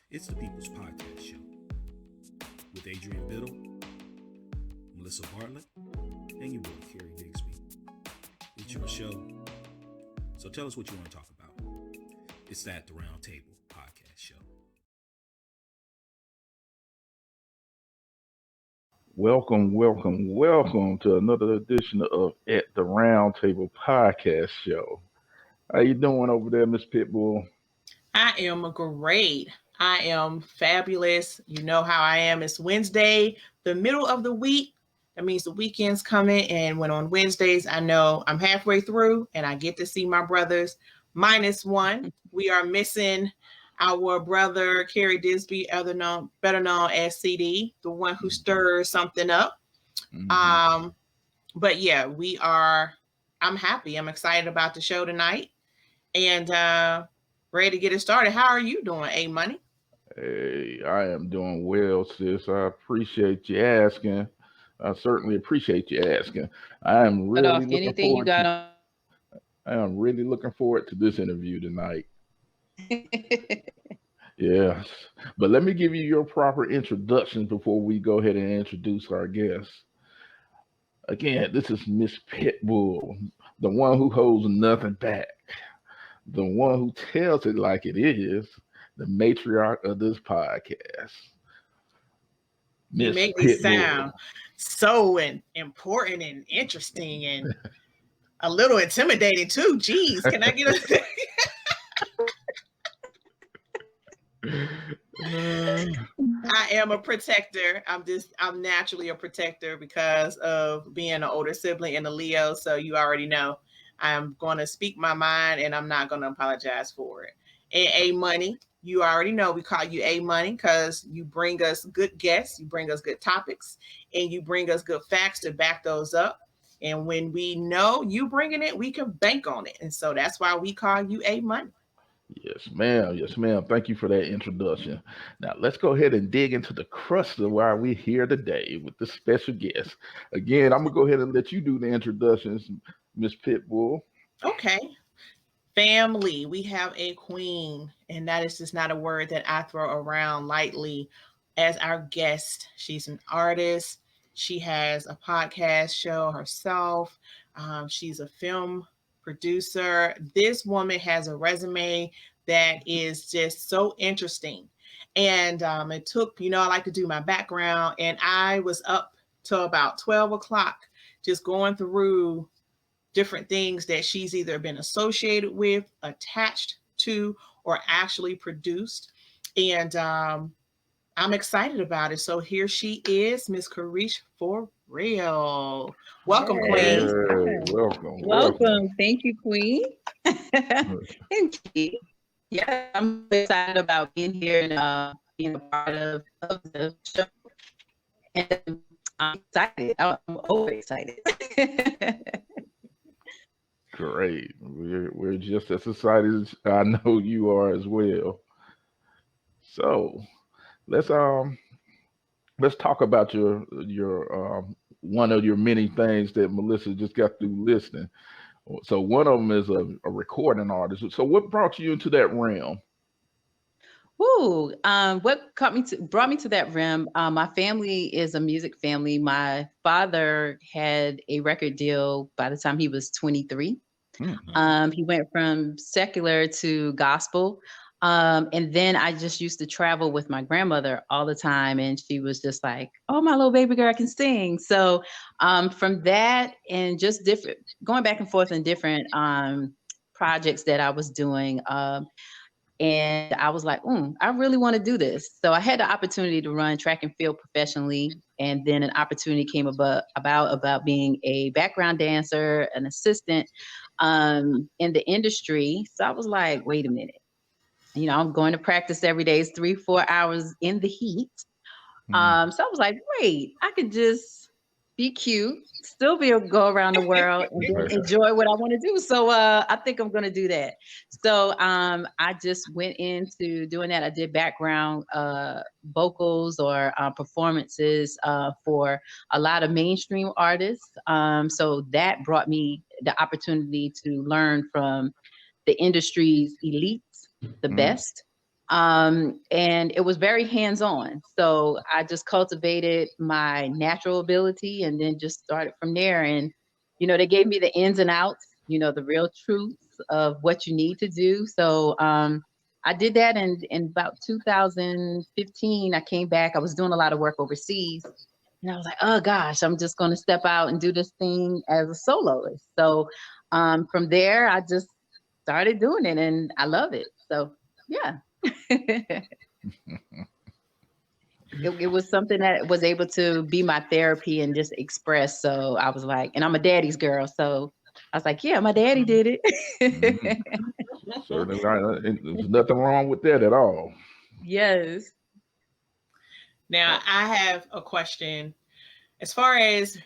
It's the People's Podcast Show with Adrian Biddle, Melissa Bartlett, and your boy, Kerry Bigsby. It's your show, so tell us what you want to talk about. It's at the Round Table Podcast Show. Welcome to another edition of At the Round Table Podcast Show. How you doing over there, Miss Pitbull? I am great. I am fabulous. You know how I am. It's Wednesday, the middle of the week. That means the weekend's coming. And when on Wednesdays, I know I'm halfway through and I get to see my brothers minus one. We are missing our brother, Kerry Disby, better known as CD, the one who stirs something up. But yeah, I'm happy. I'm excited about the show tonight and ready to get it started. How are you doing, A Money? Hey, I am doing well, sis. I appreciate you asking. I certainly appreciate you asking. I am really looking forward to. I am really looking forward to this interview tonight. Yes, but let me give you your proper introduction before we go ahead and introduce our guest. Again, this is Miss Pitbull, the one who holds nothing back, the one who tells it like it is, the matriarch of this podcast. You Miss make me Pitbull. sound so important and interesting and a little intimidating too. Jeez, can I get a I am a protector. I'm naturally a protector because of being an older sibling and a Leo. So you already know I'm going to speak my mind and I'm not going to apologize for it. And A Money, you already know we call you A Money because you bring us good guests, you bring us good topics, and you bring us good facts to back those up. And when we know you bringing it, we can bank on it. And so that's why we call you A Money. Yes, ma'am. Yes, ma'am. Thank you for that introduction. Now, let's go ahead and dig into the crust of why we're here today with this special guest. Again, I'm going to go ahead and let you do the introductions, Miss Pitbull. Okay. Family, we have a queen, and that is just not a word that I throw around lightly as our guest. She's an artist. She has a podcast show herself. She's a film producer. This woman has a resume that is just so interesting. And it took, I like to do my background, and I was up till about 12 o'clock just going through different things that she's either been associated with, attached to, or actually produced. And I'm excited about it. So here she is, Miss Kareesh Forreal. Welcome, Queen. Welcome. Thank you, Queen. Thank you. Yeah, I'm excited about being here and being a part of the show. And I'm excited. I'm overexcited. Great. We're just as excited as I know you are as well. So let's talk about your one of your many things that Melissa just got through listening. So one of them is a recording artist. So what brought you into that realm? Ooh, what brought me to that realm? My family is a music family. My father had a record deal by the time he was 23. He went from secular to gospel. And then I just used to travel with my grandmother all the time. And she was just like, oh, my little baby girl can sing. So from that and just going back and forth in different projects that I was doing. And I was like, I really want to do this. So I had the opportunity to run track and field professionally. And then an opportunity came about being a background dancer, an assistant in the industry. So I was like, wait a minute. I'm going to practice every day. It's 3-4 hours in the heat. So I was like, wait, I could just be cute, still be able to go around the world and enjoy what I want to do. So I think I'm going to do that. So I just went into doing that. I did background vocals or performances for a lot of mainstream artists. So that brought me the opportunity to learn from the industry's elites, the best. And it was very hands-on. So I just cultivated my natural ability and then just started from there. And, they gave me the ins and outs, the real truths of what you need to do. So I did that in about 2015. I came back. I was doing a lot of work overseas. And I was like, oh gosh, I'm just going to step out and do this thing as a soloist. So from there, I just started doing it and I love it. So yeah. It was something that was able to be my therapy and just express. So I was like, and I'm a daddy's girl. So I was like, yeah, my daddy did it. Certainly not. There's nothing wrong with that at all. Yes. Now, I have a question as far as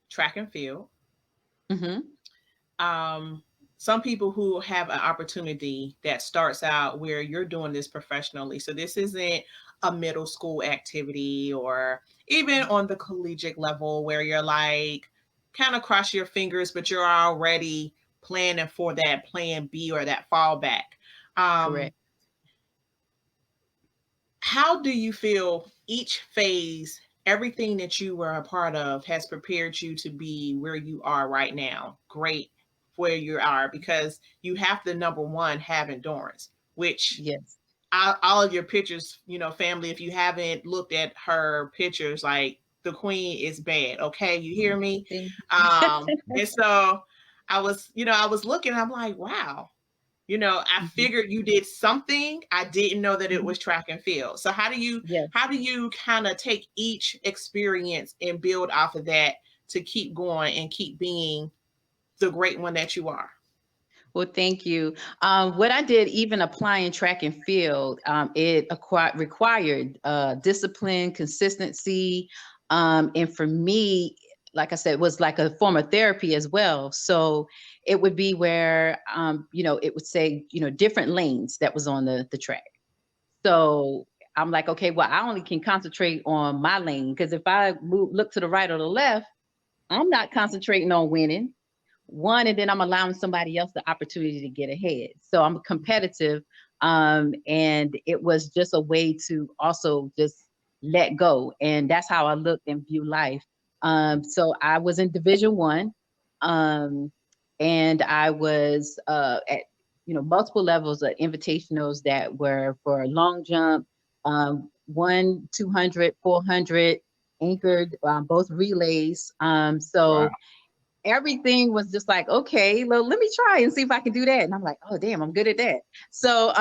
track and field. Some people who have an opportunity that starts out where you're doing this professionally. So this isn't a middle school activity or even on the collegiate level where you're like kind of cross your fingers, but you're already planning for that plan B or that fallback. Correct. How do you feel each phase, everything that you were a part of has prepared you to be where you are right now? Great where you are, because you have to, number one, have endurance, which yes, all of your pictures, family, if you haven't looked at her pictures, like the queen is bad. Okay. You hear me? And so I was looking, I'm like, wow, I figured you did something. I didn't know that it was track and field. So how do you kind of take each experience and build off of that to keep going and keep being the great one that you are? Well, thank you. What I did, even applying track and field, it required discipline, consistency. And for me, like I said, it was like a form of therapy as well. So it would be where, it would say, different lanes that was on the track. So I'm like, okay, well, I only can concentrate on my lane, because if I look to the right or the left, I'm not concentrating on winning. One, and then I'm allowing somebody else the opportunity to get ahead. So I'm competitive. And it was just a way to also just let go. And that's how I look and view life. So I was in Division I, and I was at multiple levels of invitationals that were for long jump, 1, 200, 400, anchored, both relays. Wow. Everything was just like, okay, well, let me try and see if I can do that. And I'm like, oh, damn, I'm good at that. So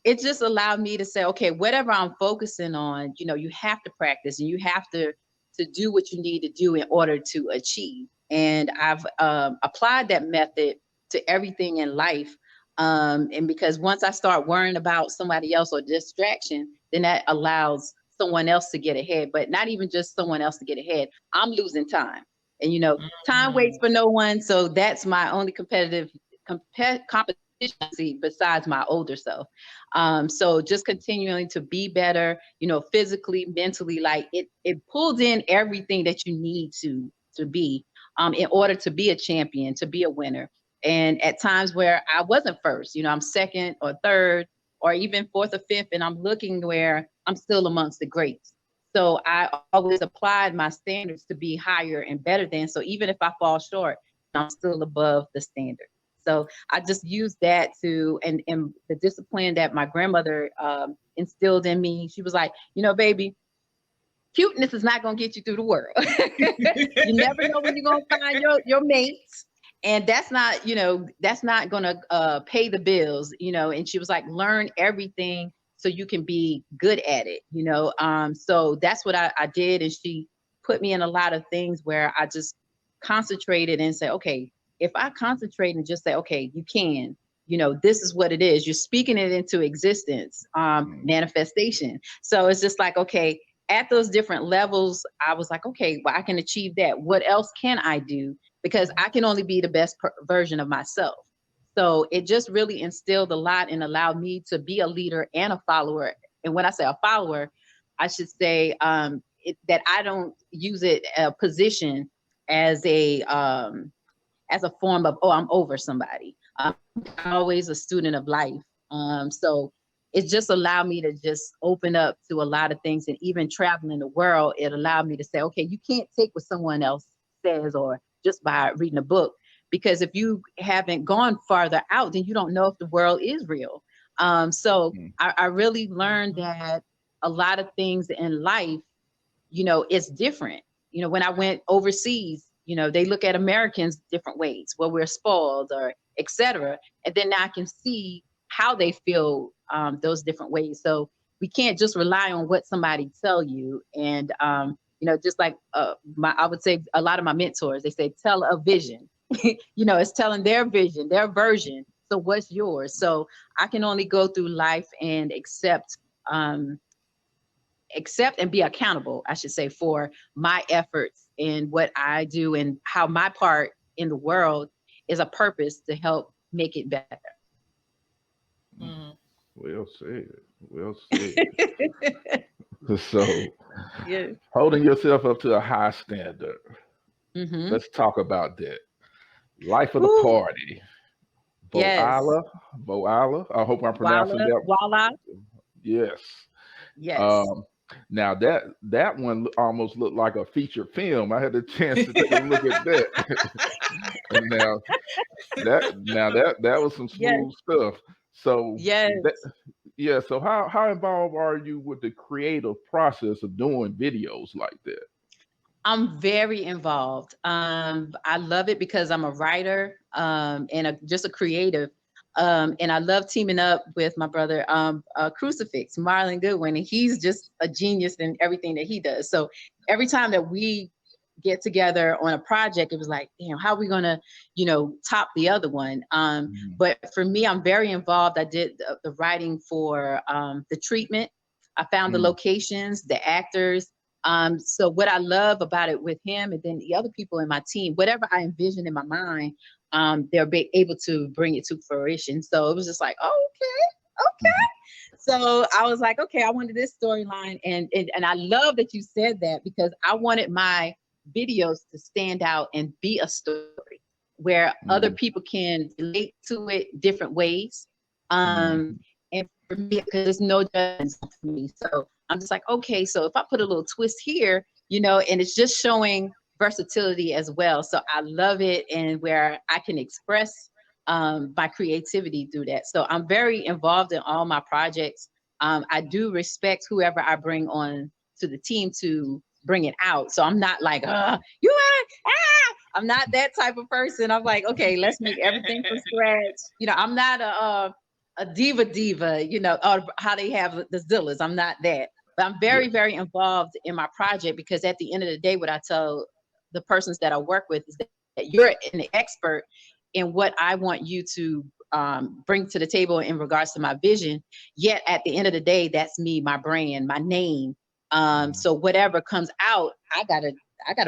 it just allowed me to say, okay, whatever I'm focusing on, you have to practice and you have to do what you need to do in order to achieve. And I've applied that method to everything in life. And because once I start worrying about somebody else or distraction, then that allows someone else to get ahead, but not even just someone else to get ahead. I'm losing time. And time waits for no one. So that's my only competition besides my older self. So just continuing to be better, physically, mentally, like it pulled in everything that you need to be in order to be a champion, to be a winner. And at times where I wasn't first, I'm second or third or even fourth or fifth, and I'm looking where I'm still amongst the greats. So I always applied my standards to be higher and better than. So even if I fall short, I'm still above the standard. So I just used that and the discipline that my grandmother instilled in me. She was like, baby, cuteness is not going to get you through the world. You never know when you're going to find your mates. And that's not going to pay the bills, and she was like, learn everything so you can be good at it, so that's what I did. And she put me in a lot of things where I just concentrated and said, okay, if I concentrate and just say, okay, you can, this is what it is. You're speaking it into existence, manifestation. So it's just like, okay, at those different levels, I was like, okay, well, I can achieve that. What else can I do? Because I can only be the best version of myself. So it just really instilled a lot and allowed me to be a leader and a follower. And when I say a follower, I should say that I don't use it position as a form of, oh, I'm over somebody. I'm always a student of life. So it just allowed me to just open up to a lot of things. And even traveling the world, it allowed me to say, okay, you can't take what someone else says or just by reading a book, because if you haven't gone farther out, then you don't know if the world is real. So I really learned that a lot of things in life, it's different. When I went overseas, they look at Americans different ways, well, we're spoiled or etc. And then now I can see how they feel those different ways. So we can't just rely on what somebody tell you. And just like I would say a lot of my mentors, they say, tell a vision. It's telling their vision, their version. So what's yours? So I can only go through life and accept and be accountable, I should say, for my efforts and what I do and how my part in the world is a purpose to help make it better. Well said. Well said. So, Yeah. holding yourself up to a high standard. Mm-hmm. Let's talk about that. Life of the Woo. party. Yes. Boala. I hope I'm pronouncing that. Voila. Yes. Yes. Now that one almost looked like a feature film. I had the chance to take a look at that. And that was some smooth stuff. So yes. So how involved are you with the creative process of doing videos like that? I'm very involved. I love it because I'm a writer and just a creative. And I love teaming up with my brother, Crucifix, Marlon Goodwin, and he's just a genius in everything that he does. So every time that we get together on a project, it was like, how are we gonna, top the other one? But for me, I'm very involved. I did the writing for the treatment. I found the locations, the actors. So what I love about it with him and then the other people in my team, whatever I envision in my mind, they'll be able to bring it to fruition. So it was just like, oh, okay. So I was like, okay, I wanted this storyline. And I love that you said that, because I wanted my videos to stand out and be a story where other people can relate to it different ways. And for me, because there's no judgment for me. So I'm just like, okay, so if I put a little twist here, and it's just showing versatility as well. So I love it, and where I can express my creativity through that. So I'm very involved in all my projects. I do respect whoever I bring on to the team to bring it out. So I'm not like, I'm not that type of person. I'm like, okay, let's make everything from scratch. I'm not a diva, or how they have the Zillas. I'm not that. But I'm very, very involved in my project, because at the end of the day, what I tell the persons that I work with is that you're an expert in what I want you to bring to the table in regards to my vision. Yet at the end of the day, that's me, my brand, my name. So whatever comes out, I gotta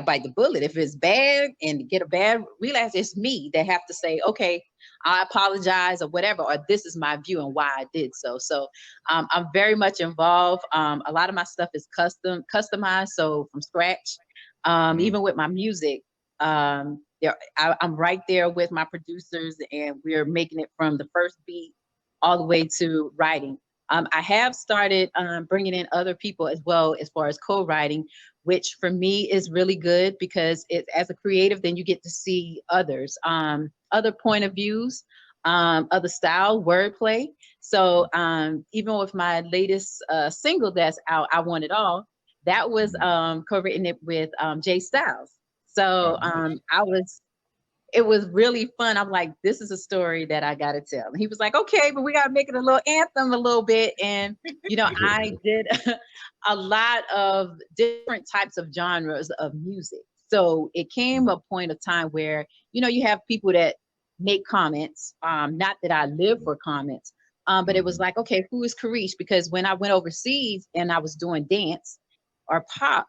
bite the bullet. If it's bad and get a bad relapse, it's me that have to say, okay, I apologize or whatever, or this is my view and why I did so. So I'm very much involved. A lot of my stuff is customized, so from scratch. Even with my music, I'm right there with my producers, and we're making it from the first beat all the way to writing. I have started bringing in other people as well, as far as co-writing, which for me is really good, because as a creative, then you get to see others, other point of views, other style, wordplay. So even with my latest single that's out, I Want It All, that was co-written it with Jay Styles. So it was really fun. I'm like, this is a story that I got to tell. And he was like, okay, but we got to make it a little anthem a little bit. And, I did a lot of different types of genres of music. So it came a point of time where, you have people that make comments, not that I live for comments, but it was like, okay, who is Kareesh? Because when I went overseas and I was doing dance or pop,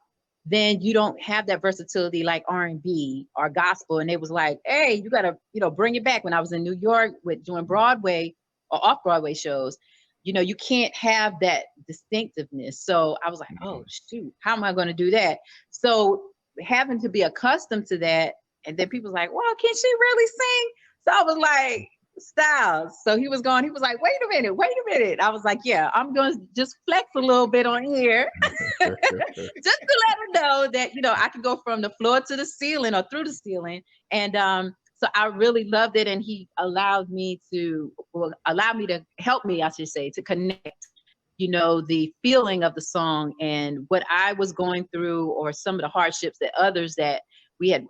then you don't have that versatility like R&B or gospel. And it was like, hey, you got to, bring it back. When I was in New York doing Broadway or off-Broadway shows, you can't have that distinctiveness. So I was like, oh, shoot, how am I going to do that? So having to be accustomed to that. And then people's like, well, can she really sing? So I was like, Styles. So he was like, wait a minute. I was like, yeah, I'm going to just flex a little bit on here just to let him know that, I can go from the floor to the ceiling or through the ceiling. And so I really loved it. And he allowed me to help me, I should say, to connect, the feeling of the song and what I was going through, or some of the hardships that others that we had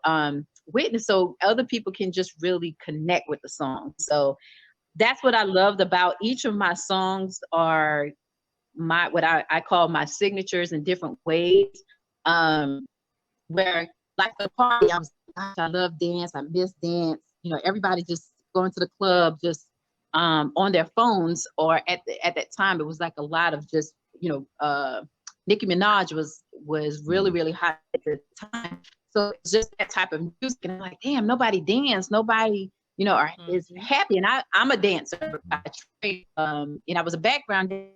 witnessed, so other people can just really connect with the song. So that's what I loved about each of my songs, are what I call my signatures in different ways. Where, like the party, I was, gosh, I love dance, I miss dance. Everybody just going to the club, just on their phones, or at that time it was like a lot of just Nicki Minaj was really, really hot at the time. So it's just that type of music, and I'm like, damn, nobody dance, nobody is happy. And I'm a dancer by trade, and I was a background dancer.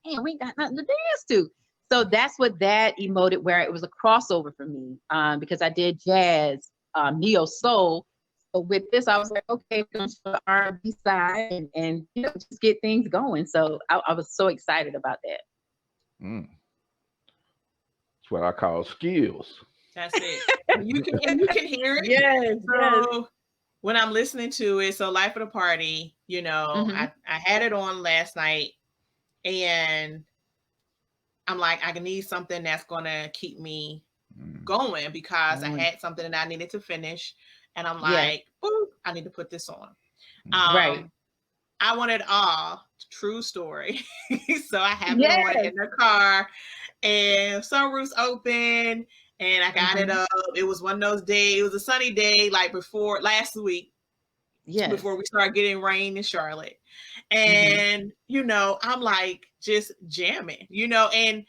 Damn, we ain't got nothing to dance to. So that's what that emoted, where it was a crossover for me, because I did jazz, neo soul. So with this, I was like, okay, we're going to show the R&B side and just get things going. So I was so excited about that. That's what I call skills. That's it. You can hear it. Yes. So when I'm listening to it, so Life of the Party, I had it on last night, and I'm like, I need something that's going to keep me going, because I had something that I needed to finish. And I'm like, ooh, I need to put this on. Right. I want it all. True story. So I have it on in the car, and sunroof's open, and I got it up. It was one of those days. It was a sunny day, like before last week. Yes. Before we started getting rain in Charlotte. And, I'm like just jamming, and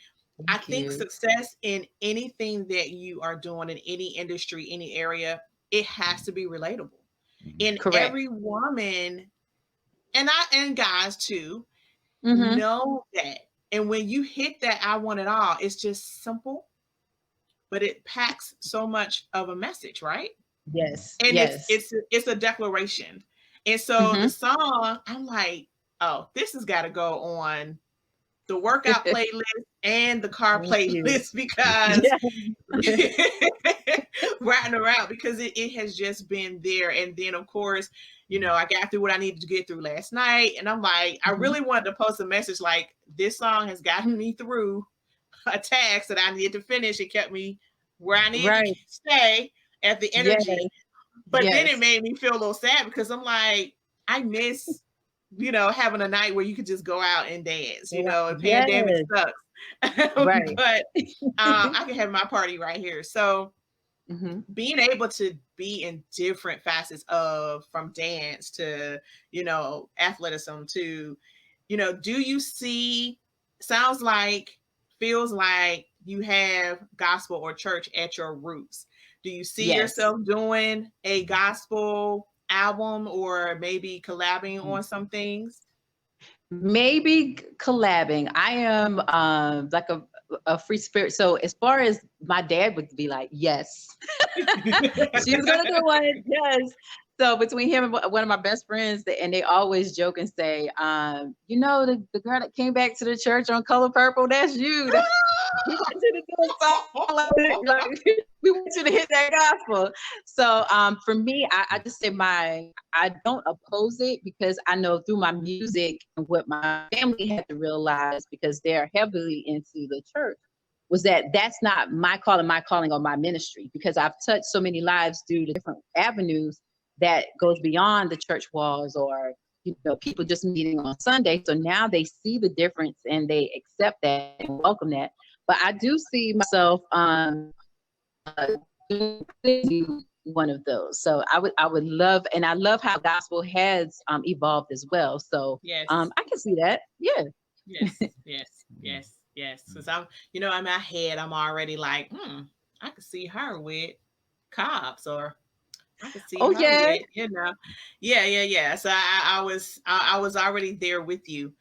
I think success in anything that you are doing in any industry, any area, it has to be relatable. And every woman, and guys too, know that. And when you hit that, I want it all, it's just simple, but it packs so much of a message, right? Yes. And it's a declaration. And so the song, I'm like, oh, this has got to go on the workout playlist and the car playlist, because riding around, because it has just been there. And then of course, I got through what I needed to get through last night, and I'm like, I really wanted to post a message like, this song has gotten me through a task that I needed to finish. It kept me where I needed to stay at the energy. But then it made me feel a little sad, because I'm like, I miss having a night where you could just go out and dance, and pandemic sucks. Right. But I can have my party right here. So being able to be in different facets from dance to, athleticism to, do you see, feels like you have gospel or church at your roots? Do you see yourself doing a gospel album, or maybe collabing on some things? Maybe collabing. I am like a free spirit. So as far as my dad would be like, yes, she's gonna do one. Yes. So between him and one of my best friends, and they always joke and say, the girl that came back to the church on Color Purple, that's you. We want you to do a song like we want you to hit that gospel. So for me, I just say I don't oppose it, because I know through my music and what my family had to realize, because they're heavily into the church, was that that's not my calling or my ministry, because I've touched so many lives through the different avenues that goes beyond the church walls, or people just meeting on Sunday. So now they see the difference and they accept that and welcome that. But I do see myself doing one of those. So I would love, and I love how gospel has evolved as well. So I can see that. Yeah. Yes. Because I'm, in my head, I'm already like, I could see her with Cobbs, or I could see her with, yeah. So I was already there with you.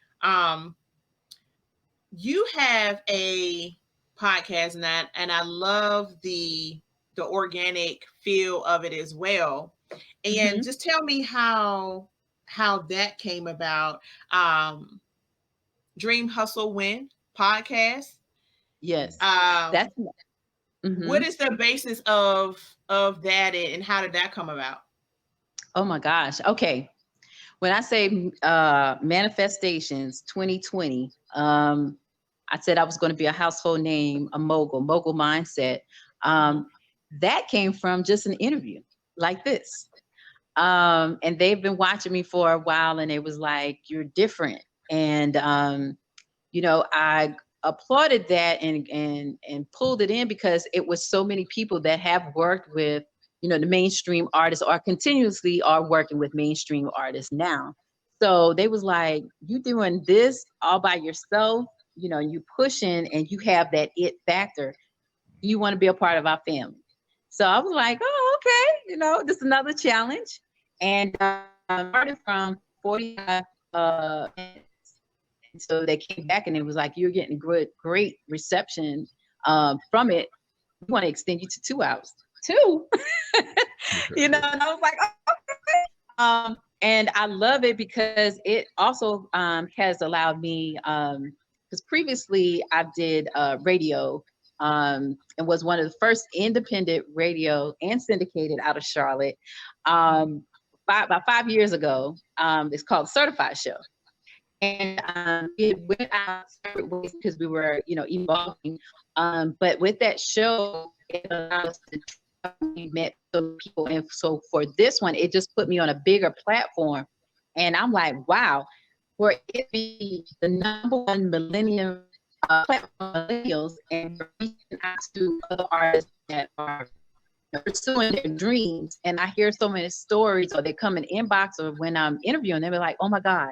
You have a podcast, and I love the organic feel of it as well. And just tell me how how that came about. Dream Hustle Win podcast. Yes, Um, that's. what Mhm. is the basis of that, and how did that come about? Oh my gosh. Okay. When I say manifestations 2020, I said I was going to be a household name, a mogul mindset. Mhm. Um, that came from just an interview like this. And they've been watching me for a while, and it was like, you're different. And I applauded that and pulled it in because it was so many people that have worked with, the mainstream artists or continuously are working with mainstream artists now. So they was like, you doing this all by yourself, you pushing and you have that it factor. You want to be a part of our family. So I was like, oh, okay, this is another challenge. And started from 45 minutes. And so they came back and it was like, you're getting great reception from it. We want to extend you to 2 hours. Two, and I was like, oh, okay. And I love it because it also has allowed me, because previously I did radio and was one of the first independent radio and syndicated out of Charlotte. About 5 years ago, it's called Certified Show. And it went out separate ways because we were, evolving. But with that show, it allowed us to met some people. And so for this one, it just put me on a bigger platform. And I'm like, wow, for it be the #1 millennium platform millennials and reaching out to other artists that are pursuing their dreams. And I hear so many stories, or they come in inbox, or when I'm interviewing them, they're like, oh my God,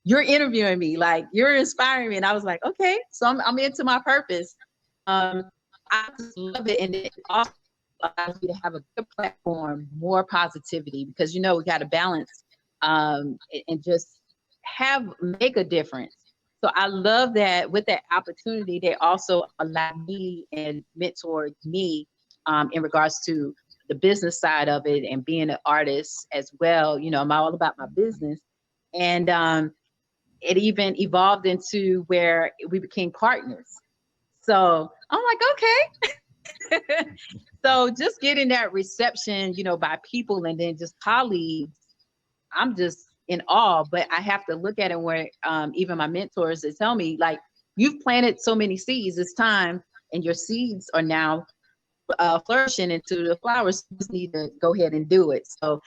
you're interviewing me, like you're inspiring me. And I was like, okay, so I'm into my purpose. I just love it. And it also allows me to have a good platform, more positivity, because we got to balance and just make a difference. So I love that with that opportunity, they also allow me and mentored me in regards to the business side of it and being an artist as well. I'm all about my business. And it even evolved into where we became partners. So I'm like, okay. So just getting that reception, by people and then just colleagues, I'm just in awe. But I have to look at it where even my mentors, they tell me, like, you've planted so many seeds, it's time, and your seeds are now flourishing into the flowers. You just need to go ahead and do it. So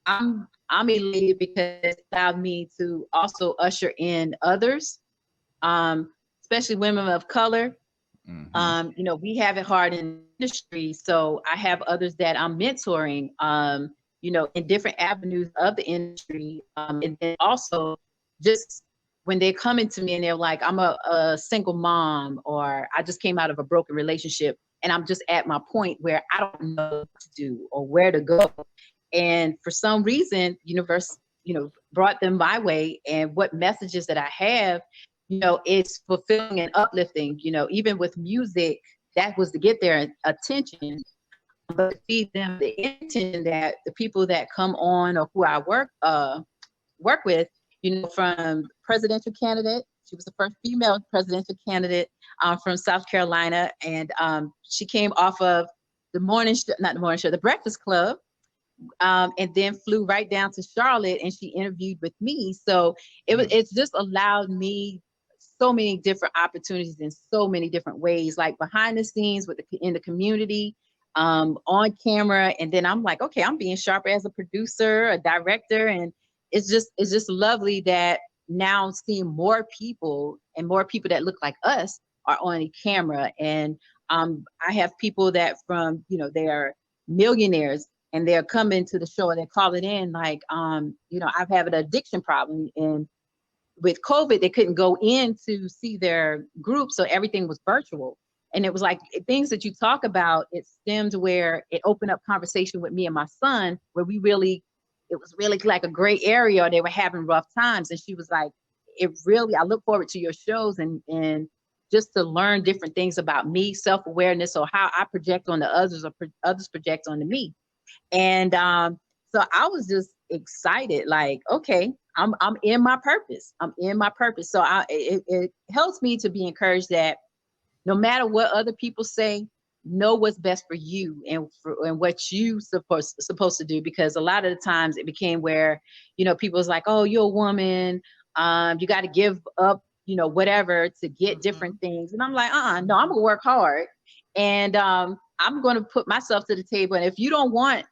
I'm elated because it allowed me to also usher in others, especially women of color. We have it hard in the industry. So I have others that I'm mentoring, in different avenues of the industry. And then also just when they're coming to me and they're like, I'm a single mom, or I just came out of a broken relationship and I'm just at my point where I don't know what to do or where to go. And for some reason, universe, brought them my way. And what messages that I have, it's fulfilling and uplifting. Even with music, that was to get their attention, but to feed them the intention that the people that come on or who I work with, from presidential candidate. She was the first female presidential candidate from South Carolina, and she came off of the Breakfast Club. And then flew right down to Charlotte, and she interviewed with me. So it's just allowed me so many different opportunities in so many different ways, like behind the scenes in the community, on camera. And then I'm like, okay, I'm being sharper as a producer, a director. And it's just lovely that now seeing more people that look like us are on camera. And I have people that they are millionaires, and they're coming to the show and they call it in like, I've had an addiction problem, and with COVID, they couldn't go in to see their group. So everything was virtual. And it was like things that you talk about, it stemmed where it opened up conversation with me and my son, where it was really like a gray area, or they were having rough times. And she was like, I look forward to your shows and just to learn different things about me, self-awareness, or how I project on the others, or others project onto me. And so I was just excited, like, okay, I'm in my purpose. I'm in my purpose. So it helps me to be encouraged that no matter what other people say, know what's best for you and what you supposed to do. Because a lot of the times it became where, you know, people's like, oh, you're a woman, you got to give up, you know, whatever to get different things. And I'm like, no, I'm gonna work hard, and I'm gonna put myself to the table. And if you don't want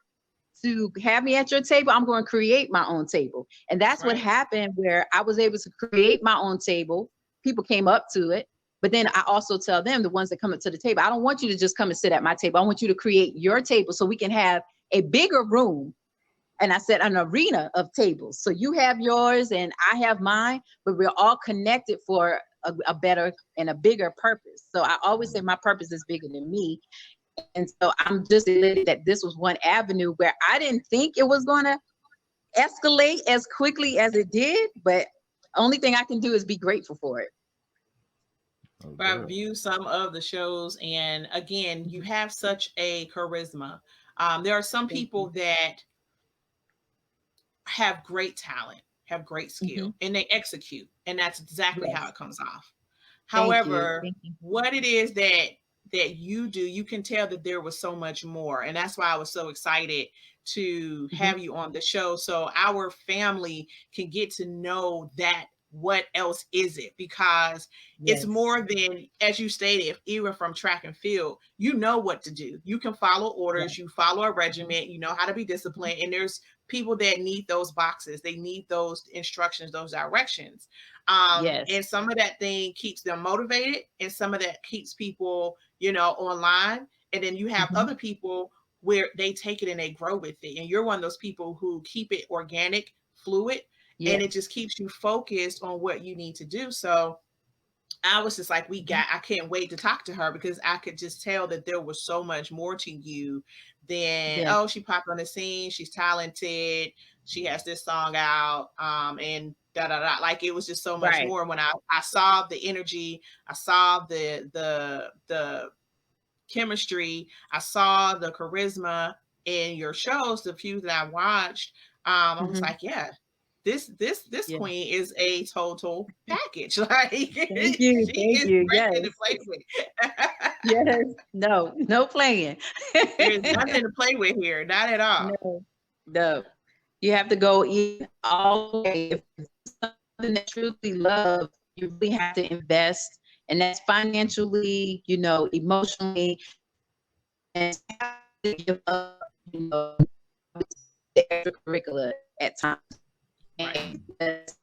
to have me at your table, I'm going to create my own table. And that's what happened, where I was able to create my own table. People came up to it. But then I also tell them, the ones that come up to the table, I don't want you to just come and sit at my table. I want you to create your table so we can have a bigger room. And I said an arena of tables. So you have yours and I have mine, but we're all connected for a better and a bigger purpose. So I always say my purpose is bigger than me. And so I'm just elated that this was one avenue where I didn't think it was going to escalate as quickly as it did, but only thing I can do is be grateful for it. I view some of the shows, and again, you have such a charisma. There are some people that have great talent, have great skill, and they execute, and that's exactly how it comes off. However, what it is that you do, you can tell that there was so much more, and that's why I was so excited to have you on the show, so our family can get to know that. What else is it? Because it's more than, as you stated, even from track and field, you know what to do. You can follow orders, you follow a regiment, you know how to be disciplined. And there's people that need those boxes. They need those instructions, those directions. And some of that thing keeps them motivated, and some of that keeps people, you know, online. And then you have other people where they take it and they grow with it. And you're one of those people who keep it organic, fluid, and it just keeps you focused on what you need to do. So I was just like, I can't wait to talk to her, because I could just tell that there was so much more to you than, oh, she popped on the scene, she's talented, she has this song out, and da da da. Like, it was just so much more. When I saw the energy, I saw the chemistry, I saw the charisma in your shows, the few that I watched, I was like, yeah. This queen is a total package. Like, thank you. Yes. To play with. Yes. No playing. There's nothing to play with here. Not at all. No. You have to go in all the way. If it's something that you truly love, you really have to invest, and that's financially, you know, emotionally, and have to give up, you know, the extracurricular at times. And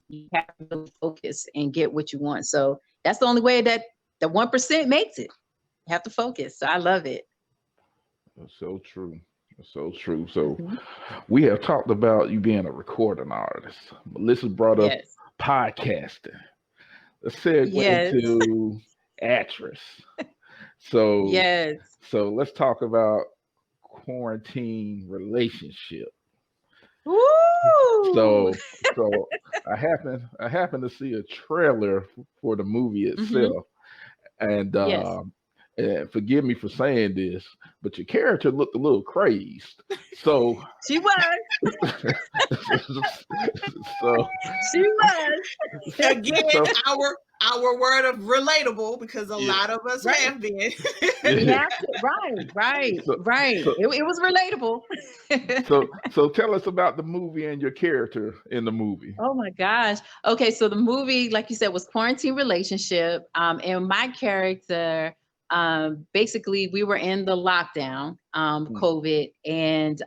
you have to really focus and get what you want. So that's the only way that the 1% makes it. You have to focus. So I love it. That's so true. That's so true. So we have talked about you being a recording artist. Melissa brought up podcasting. Let's segue into actress. So so let's talk about quarantine relationship. Woo! So I happened to see a trailer for the movie itself, and forgive me for saying this, but your character looked a little crazed. So she was. So she was. Again, our word of relatable, because a lot of us have been. Right. So, it was relatable. so tell us about the movie and your character in the movie. Oh my gosh. Okay, so the movie, like you said, was Quarantine Relationship. And my character, basically we were in the lockdown, COVID, and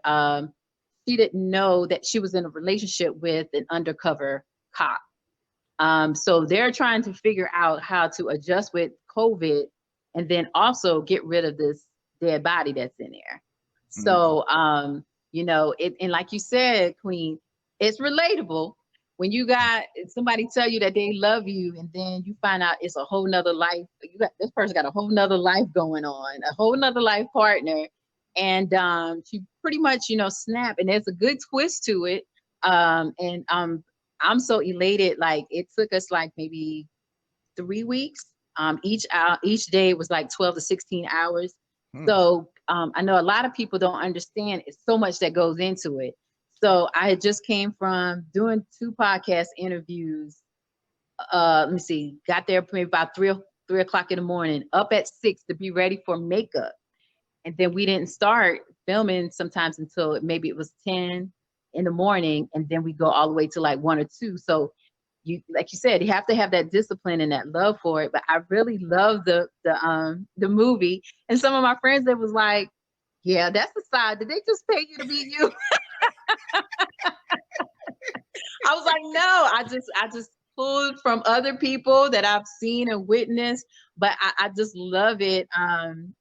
she didn't know that she was in a relationship with an undercover cop. So they're trying to figure out how to adjust with COVID, and then also get rid of this dead body that's in there. So, you know, and like you said, Queen, it's relatable when you got somebody tell you that they love you, and then you find out it's a whole nother life. This person got a whole nother life going on, a whole nother life partner. And she pretty much, you know, snap, and there's a good twist to it. And I'm so elated. Like, it took us like maybe 3 weeks. Each day was like 12 to 16 hours. So I know a lot of people don't understand. It's so much that goes into it. So I had just came from doing 2 podcast interviews. Let me see, got there maybe about 3 o'clock in the morning, up at 6 to be ready for makeup. And then we didn't start filming sometimes until maybe it was 10 in the morning. And then we go all the way to like 1 or 2. So you, like you said, you have to have that discipline and that love for it. But I really love the movie. And some of my friends, they was like, yeah, that's the side. Did they just pay you to be you? I was like, no, I just pulled from other people that I've seen and witnessed, but I just love it. And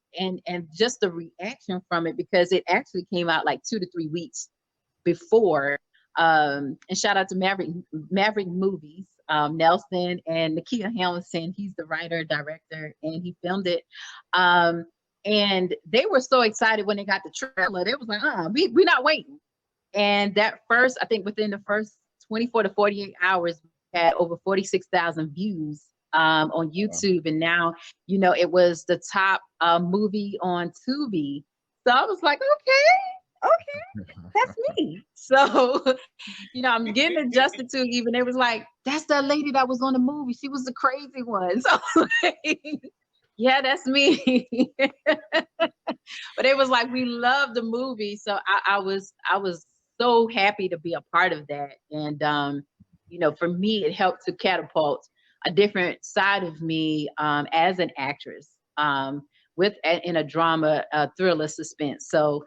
just the reaction from it, because it actually came out like 2 to 3 weeks before. And shout out to Maverick Movies, Nelson and Nakia Hamilton. He's the writer, director, and he filmed it. And they were so excited when they got the trailer. They was like, we're not waiting. And that first, I think within the first 24 to 48 hours, we had over 46,000 views on YouTube. And now, it was the top movie on Tubi. So I was like, okay, that's me. So, I'm getting adjusted to even. It was like, that's that lady that was on the movie. She was the crazy one. So yeah, that's me. But it was like, we loved the movie. So I was so happy to be a part of that. And, for me, it helped to catapult a different side of me as an actress in a drama, thriller, suspense. So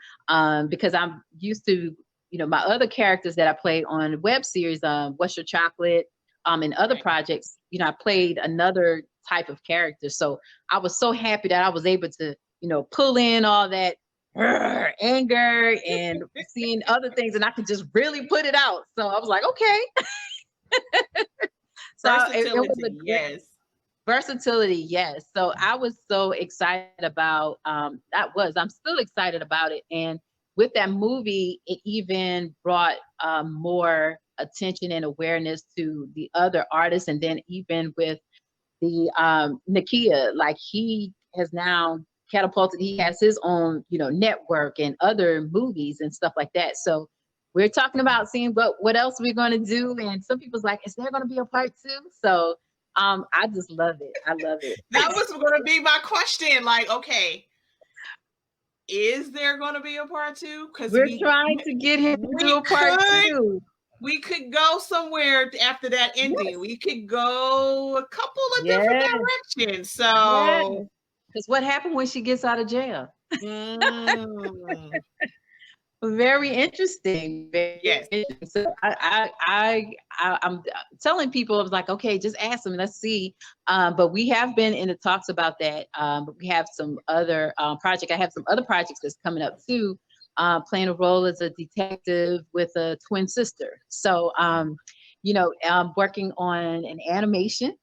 because I'm used to, my other characters that I play on web series, What's Your Chocolate, and other projects, I played another type of character. So I was so happy that I was able to, pull in all that anger and seeing other things, and I could just really put it out. So I was like, okay. So it was a great versatility, yes. So I was so excited about I'm still excited about it. And with that movie, it even brought more attention and awareness to the other artists. And then even with the Nakia, like he has now catapulted, he has his own, network and other movies and stuff like that. So we're talking about seeing what else we're going to do. And some people's like, is there going to be a part 2? So I just love it. I love it. That was going to be my question. Like, okay, is there going to be a part 2? Because we're trying to get him to do a part 2. We could go somewhere after that ending. Yes. We could go a couple of different directions. So, because what happened when she gets out of jail? Very interesting. Yes. So I'm telling people, I was like, okay, just ask them, let's see. But we have been in the talks about that. But we have some other project. I have some other projects that's coming up too. Playing a role as a detective with a twin sister. So, I'm working on an animation.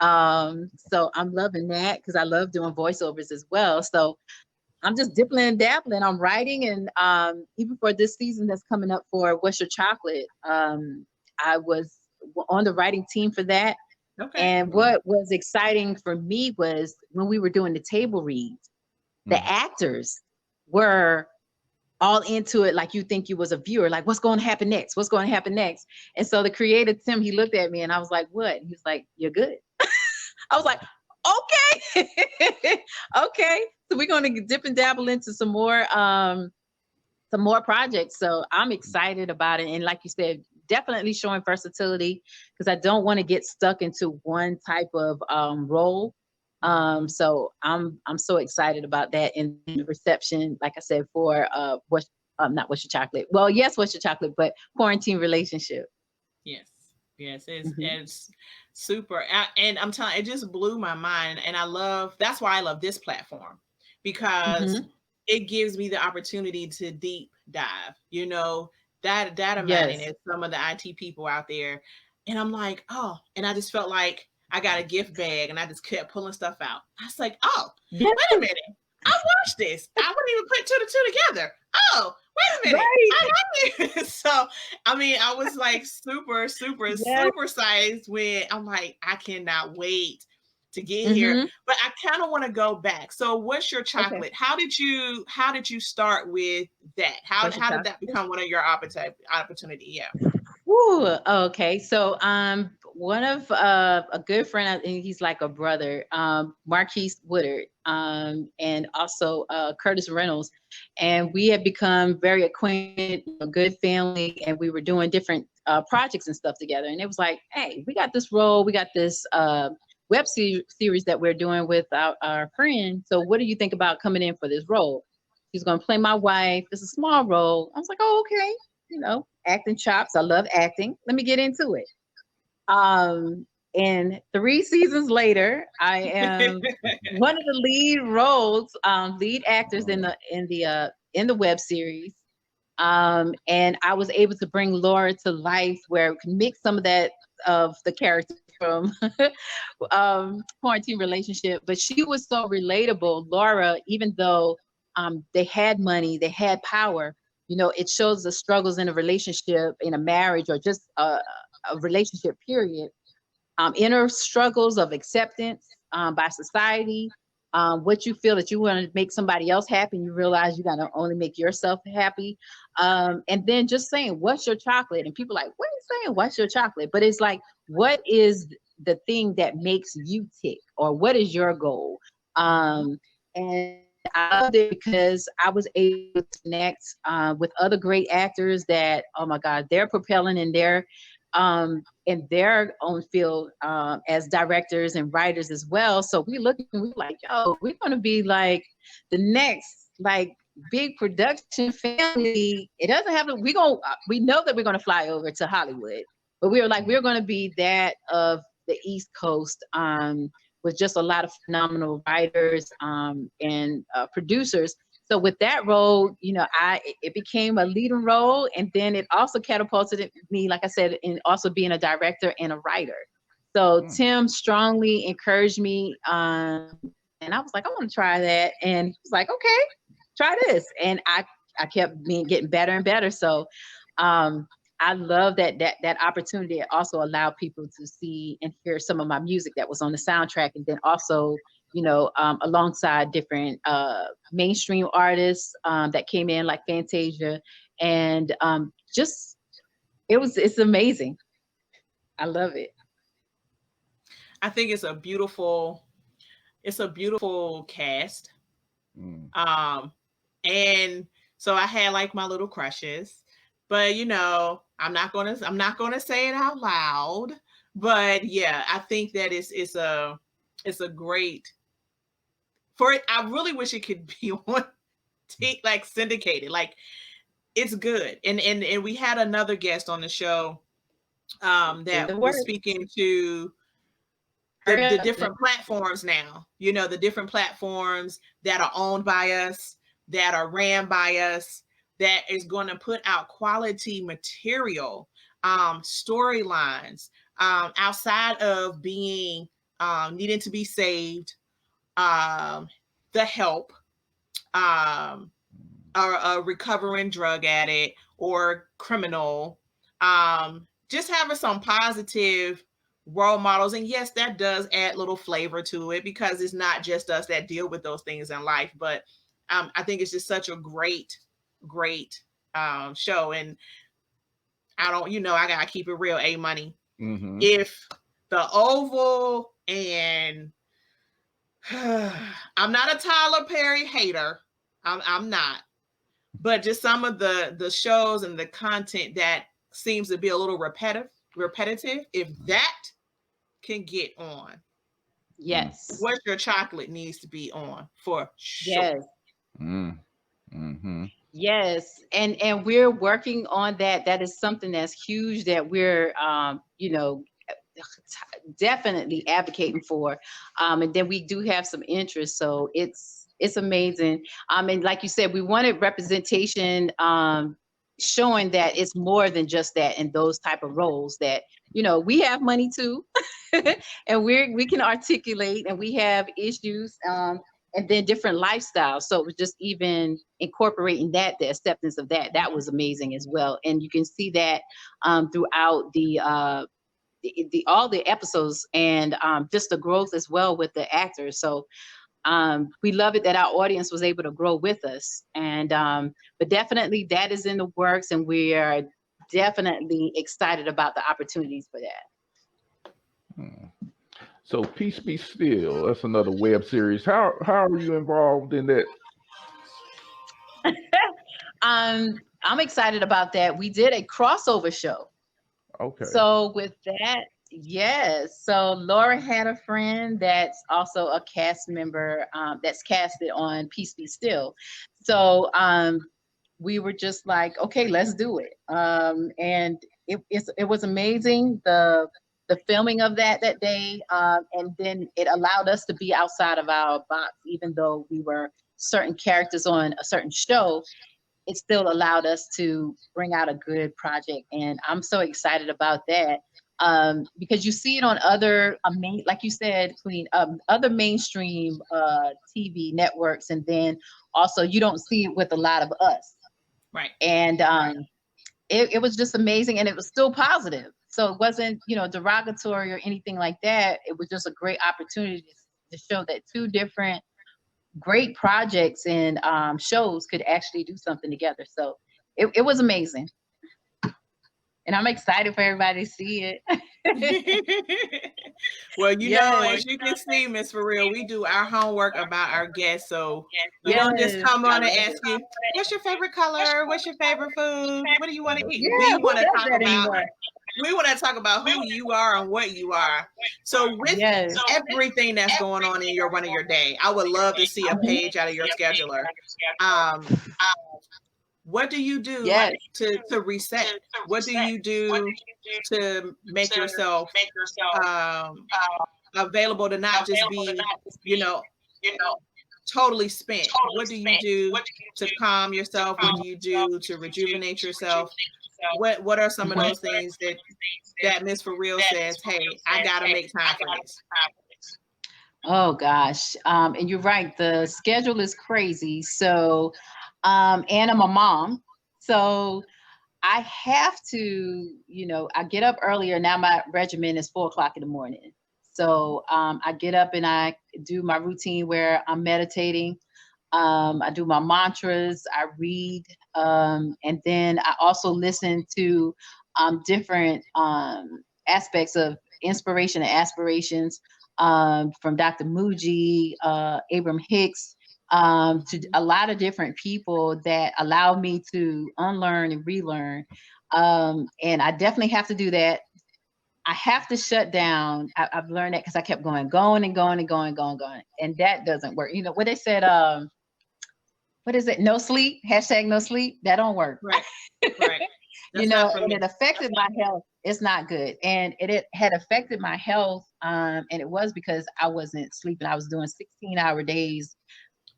So I'm loving that because I love doing voiceovers as well. So I'm just dipping and dabbling. I'm writing, and even for this season that's coming up for What's Your Chocolate, I was on the writing team for that. Okay. And what was exciting for me was when we were doing the table reads, the actors were all into it. Like you think you was a viewer, like what's going to happen next? What's going to happen next? And so the creative Tim, he looked at me and I was like, what? He was like, you're good. I was like, okay. Okay. So we're going to dip and dabble into some more projects. So I'm excited about it. And like you said, definitely showing versatility because I don't want to get stuck into one type of role. So I'm so excited about that and the reception, like I said, for not What's Your Chocolate. Well, yes, What's Your Chocolate, but Quarantine Relationship. Yes, it's super. And I'm telling you, it just blew my mind. And that's why I love this platform because it gives me the opportunity to deep dive, data mining is some of the IT people out there. And I'm like, and I just felt like I got a gift bag and I just kept pulling stuff out. I was like, wait a minute. I watched this. I wouldn't even put 2 to 2 together. Oh, wait a minute. Right. I like it. So, I was like super, super, super sized when I'm like, I cannot wait to get here. Mm-hmm. But I kind of want to go back. So what's your Okay. chocolate? How did you start with that? How What's your did chocolate? that become one of your opportunity? Yeah. Ooh, okay. So one of a good friend, and he's like a brother, Marquise Woodard, and also Curtis Reynolds. And we had become very acquainted, a good family, and we were doing different projects and stuff together. And it was like, hey, we got this role, we got this web series that we're doing with our friend. So what do you think about coming in for this role? She's gonna play my wife. It's a small role. I was like, oh, okay. You know, acting chops. I love acting. Let me get into it. And 3 seasons later, I am one of the lead roles, lead actors in the web series. And I was able to bring Laura to life, where we can mix some of that of the character from Quarantine Relationship, but she was so relatable. Laura, even though they had money, they had power, you know, it shows the struggles in a relationship, in a marriage, or just a relationship period. Inner struggles of acceptance by society. What you feel that you want to make somebody else happy, you realize you got to only make yourself happy. And then just saying, what's your chocolate? And people are like, what are you saying? What's your chocolate? But it's like, what is the thing that makes you tick? Or what is your goal? And I loved it because I was able to connect with other great actors that, oh my God, they're propelling in their own field as directors and writers as well. So we look and we're like, yo, we're going to be like the next like big production family. It doesn't have to. We know that we're going to fly over to Hollywood, but we were like, we're going to be that of the East Coast. With just a lot of phenomenal writers and producers. So with that role, you know, it became a leading role, and then it also catapulted me, like I said, in also being a director and a writer. So Tim strongly encouraged me, and I was like, I want to try that, and he was like, okay, try this, and I kept getting better and better. So I love that opportunity. It also allowed people to see and hear some of my music that was on the soundtrack, and then also, you know, alongside different mainstream artists that came in, like Fantasia, and just it's amazing. I love it. I think it's a beautiful cast. And so I had like my little crushes, but you know, I'm not gonna say it out loud. But yeah, I think that it's a great for it. I really wish it could be on like syndicated. Like it's good. And we had another guest on the show that was speaking to the different platforms now, you know, the different platforms that are owned by us, that are ran by us, that is going to put out quality material, storylines, outside of being needing to be saved, the help, or a recovering drug addict or criminal, just having some positive role models. And yes, that does add little flavor to it because it's not just us that deal with those things in life. But I think it's just such a great show. And I don't, you know, I gotta keep it real, A Money. If the Oval and I'm not a Tyler Perry hater, I'm not, but just some of the shows and the content that seems to be a little repetitive, if that can get on, yes, What's Your Chocolate needs to be on for sure. Yes. Yes, and we're working on that. That is something that's huge that we're you know, definitely advocating for. And then we do have some interest, so it's amazing. And like you said, we wanted representation, showing that it's more than just that in those type of roles, that, you know, we have money too, and we can articulate, and we have issues, and then different lifestyles. So it was just even incorporating that, the acceptance of that was amazing as well. And you can see that throughout all the episodes, and just the growth as well with the actors. So we love it that our audience was able to grow with us. And but definitely that is in the works, and we are definitely excited about the opportunities for that. So Peace Be Still, that's another web series. How are you involved in that? I'm excited about that. We did a crossover show. Okay. So with that, yes. So Laura had a friend that's also a cast member that's casted on Peace Be Still. So we were just like, okay, let's do it. And it was amazing. The filming of that day, and then it allowed us to be outside of our box, even though we were certain characters on a certain show. It still allowed us to bring out a good project, and I'm so excited about that, because you see it on other like you said, Queen, other mainstream TV networks, and then also you don't see it with a lot of us, Right. and it was just amazing, and it was still positive, so it wasn't derogatory or anything like that. It was just a great opportunity to show that two different great projects and shows could actually do something together. So it was amazing. And I'm excited for everybody to see it. Well, as you can see, Miss Forreal, we do our homework about our guests. So we don't just come on and ask you, what's your favorite color? What's your favorite food? What do you want to eat? Yeah, we want to talk about we want to talk about who you are and what you are. So with everything that's going on in your running your day, I would love to see a page out of your scheduler. What do you do to reset? What do you do to make yourself available to not just be, totally spent? What do you do to calm yourself? What do you do to rejuvenate yourself? What are some of those things that Miss Forreal says, hey, I gotta make time for this? Oh gosh. And you're right, the schedule is crazy. So and I'm a mom. So I have to, I get up earlier. Now my regimen is 4:00 in the morning. So I get up and I do my routine where I'm meditating. I do my mantras, I read, and then I also listen to different aspects of inspiration and aspirations from Dr. Muji, Abram Hicks, to a lot of different people that allow me to unlearn and relearn. And I definitely have to do that. I have to shut down. I've learned that because I kept going and going and going. And that doesn't work. What they said, what is it? No sleep, #no sleep. That don't work. Right. And it affected my health. It's not good. And it had affected my health. And it was because I wasn't sleeping. I was doing 16-hour days,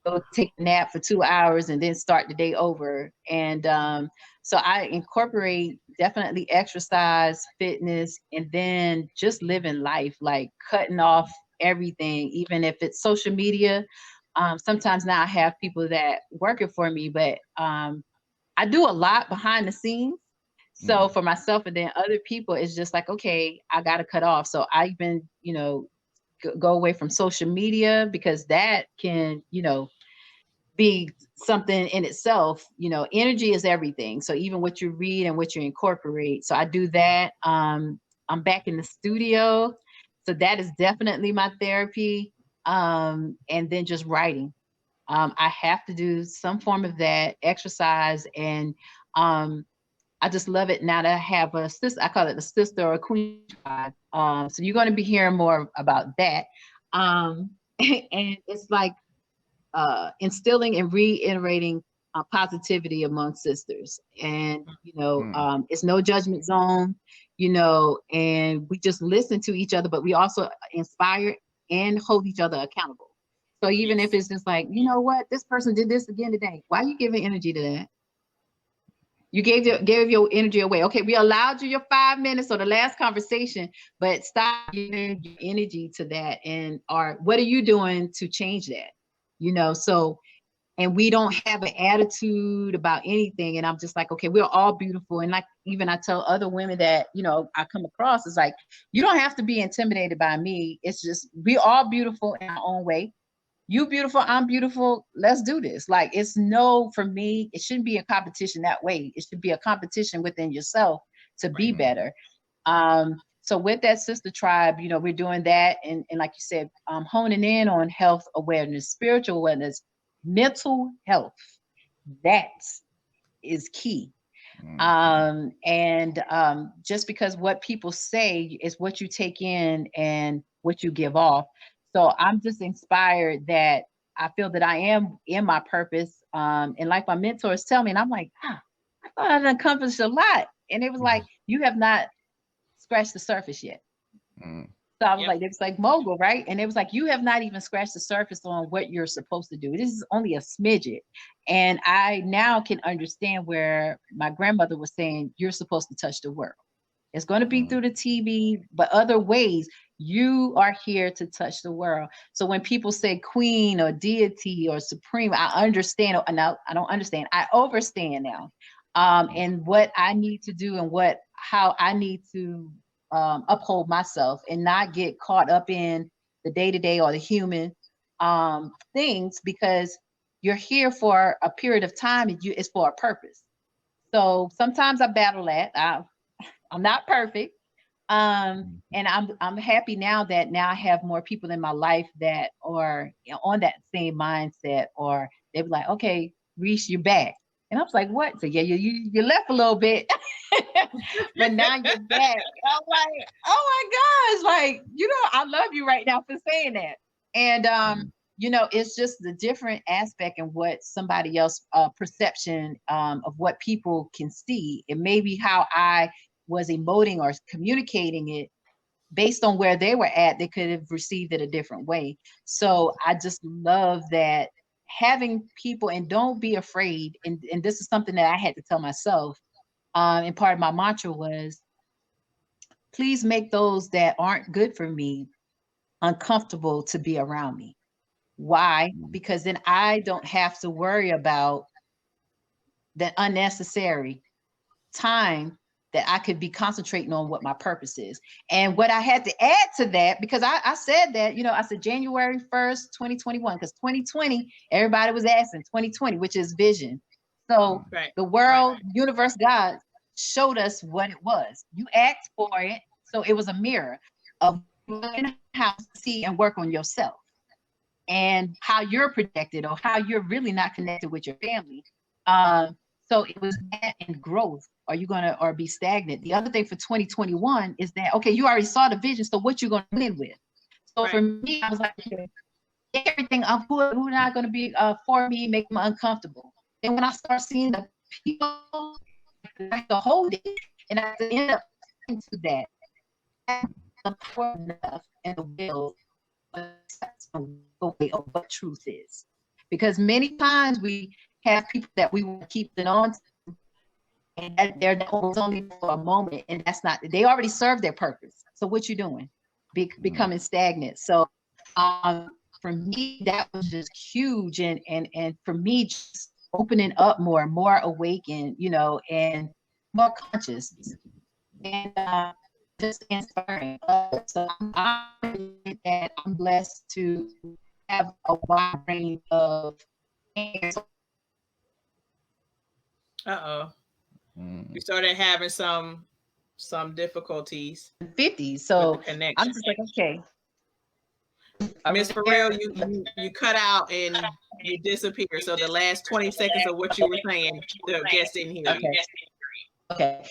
go take a nap for 2 hours and then start the day over. And so I incorporate definitely exercise, fitness, and then just living life, like cutting off everything, even if it's social media. Sometimes now I have people that working for me, but I do a lot behind the scenes. So for myself and then other people, it's just like, okay, I got to cut off. So I even, go away from social media, because that can, be something in itself. Energy is everything. So even what you read and what you incorporate. So I do that. I'm back in the studio. So that is definitely my therapy. And then just writing. I have to do some form of that, exercise, and I just love it now that I have a sister. I call it a sister or a queen. So you're going to be hearing more about that. And it's like instilling and reiterating positivity among sisters. And, it's no judgment zone, and we just listen to each other, but we also inspire and hold each other accountable. So even if it's just like, what, this person did this again today, why are you giving energy to that? You gave your energy away. Okay, we allowed you your 5 minutes or the last conversation, but stop giving your energy to that. Or what are you doing to change that? So and we don't have an attitude about anything. And I'm just like, okay, we're all beautiful. And like, even I tell other women that, you know, I come across, it's like, you don't have to be intimidated by me. It's just, we all beautiful in our own way. You beautiful, I'm beautiful. Let's do this. Like, it's no, for me, it shouldn't be a competition that way. It should be a competition within yourself to be better. So with that sister tribe, you know, we're doing that. And like you said, honing in on health awareness, spiritual awareness, mental health. That is key. Just because what people say is what you take in and what you give off. So I'm just inspired that I feel that I am in my purpose. And like my mentors tell me, and I'm like, I thought I'd accomplished a lot. And it was like, you have not scratched the surface yet. So I was like, it's like mogul, right? And it was like, you have not even scratched the surface on what you're supposed to do. This is only a smidget. And I now can understand where my grandmother was saying, you're supposed to touch the world. It's going to be through the TV, but other ways, you are here to touch the world. So when people say queen or deity or supreme, I understand. Now I don't understand. I overstand now. And what I need to do and how I need to uphold myself and not get caught up in the day-to-day or the human things, because you're here for a period of time and it's for a purpose. So sometimes I battle that. I'm not perfect. And I'm happy now that I have more people in my life that are on that same mindset, or they were like, okay, Reese, you're back. And I was like, what? So yeah, you left a little bit, but now you're back. And I'm like, oh my gosh, like, you know, I love you right now for saying that. And you know, it's just the different aspect and what somebody else perception of what people can see. It may be how I was emoting or communicating it based on where they were at. They could have received it a different way. So I just love that having people, and don't be afraid. And this is something that I had to tell myself. And part of my mantra was, please make those that aren't good for me uncomfortable to be around me. Why? Because then I don't have to worry about the unnecessary time that I could be concentrating on what my purpose is. And what I had to add to that, because I said that, you know, I said January 1st, 2021, because 2020, everybody was asking 2020, which is vision. So the world, universe, God showed us what it was. You asked for it. So it was a mirror of how to see and work on yourself and how you're protected or how you're really not connected with your family. So it was that and growth. Are you going to or be stagnant? The other thing for 2021 is that, okay, you already saw the vision. So what you going to win with? So for me, I was like, everything who not going to be for me, make me uncomfortable. And when I start seeing the people, like the whole day, and I end up into that, the power enough and the will of what truth is. Because many times we have people that we want to keep it on to, and they're only for a moment, and that's not, they already served their purpose. So what you doing? Becoming stagnant. So for me, that was just huge, and for me, just opening up more awakened, you know, and more conscious, and just inspiring. So I'm blessed to have a wide range of. We started having some difficulties. 50. So I'm just like, okay. Miss Forreal, you cut out and you disappeared. So the last 20 seconds of what you were saying, the guests didn't hear you. Okay.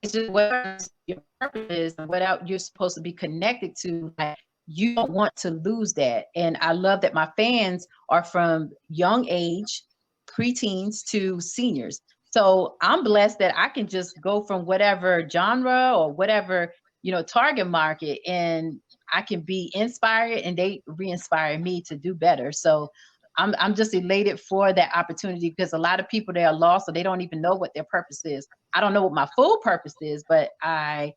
It's just what your purpose is and what you're supposed to be connected to. Like, you don't want to lose that. And I love that my fans are from young age, preteens to seniors. So I'm blessed that I can just go from whatever genre or whatever, you know, target market, and I can be inspired and they re-inspire me to do better. So I'm just elated for that opportunity, because a lot of people, they are lost, so they don't even know what their purpose is. I don't know what my full purpose is, but I,